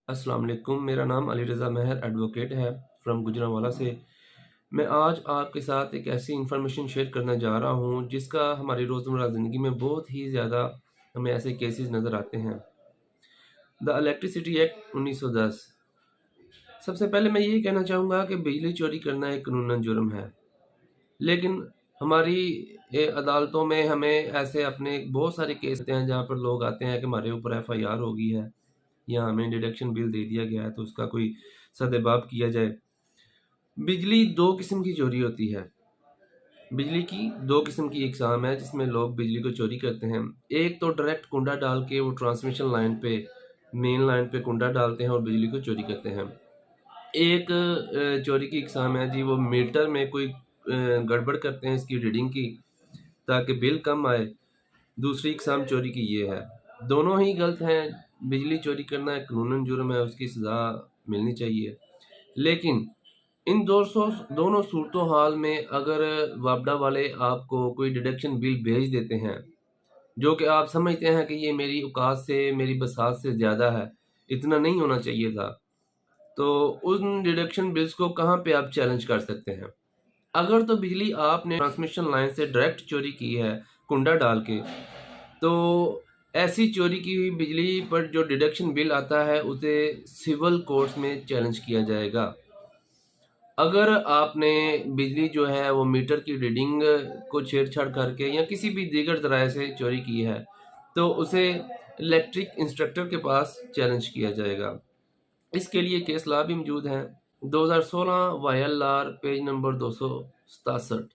अस्सलाम वालेकुम। मेरा नाम अली रज़ा महर एडवोकेट है फ्रॉम गुजरांवाला से। मैं आज आपके साथ एक ऐसी इन्फॉर्मेशन शेयर करने जा रहा हूँ जिसका हमारी रोज़मर्रा ज़िंदगी में बहुत ही ज़्यादा हमें ऐसे केसेस नज़र आते हैं। The electricity act 1910। सबसे पहले मैं ये कहना चाहूँगा कि बिजली चोरी करना एक कानूनन जुर्म है। लेकिन हमारी अदालतों में हमें ऐसे अपने बहुत सारे केस होते हैं जहाँ पर लोग आते हैं कि हमारे ऊपर एफआईआर हो गई है या हमें डिडक्शन बिल दे दिया गया है तो उसका कोई सद्देबाब किया जाए। बिजली 2 किस्म की चोरी होती है। बिजली की 2 किस्म की इकसाम है जिसमें लोग बिजली को चोरी करते हैं। एक तो डायरेक्ट कुंडा डाल के वो ट्रांसमिशन लाइन पे, मेन लाइन पे कुंडा डालते हैं और बिजली को चोरी करते हैं। एक चोरी की इकसाम है जी, वो मीटर में कोई गड़बड़ करते हैं इसकी रीडिंग की ताकि बिल कम आए। दूसरी इकसाम चोरी की ये है। दोनों ही गलत हैं। बिजली चोरी करना एक कानूनन जुर्म है, उसकी सज़ा मिलनी चाहिए। लेकिन इन दोनों सूरतों हाल में अगर वापडा वाले आपको कोई डिडक्शन बिल भेज देते हैं, जो कि आप समझते हैं कि ये मेरी औकात से, मेरी बसात से ज़्यादा है, इतना नहीं होना चाहिए था, तो उन डिडक्शन बिल्स को कहाँ पे आप चैलेंज कर सकते हैं? अगर तो बिजली आपने ट्रांसमिशन लाइन से डायरेक्ट चोरी की है, कुंडा डाल के, तो ऐसी चोरी की हुई बिजली पर जो डिडक्शन बिल आता है, उसे सिविल कोर्ट्स में चैलेंज किया जाएगा। अगर आपने बिजली जो है वो मीटर की रीडिंग को छेड़-छाड़ करके या किसी भी दीगर ज़राए से चोरी की है, तो उसे इलेक्ट्रिक इंस्ट्रक्टर के पास चैलेंज किया जाएगा। इसके लिए केस लॉ भी मौजूद हैं। 2016 वाईएलआर पेज नंबर 267।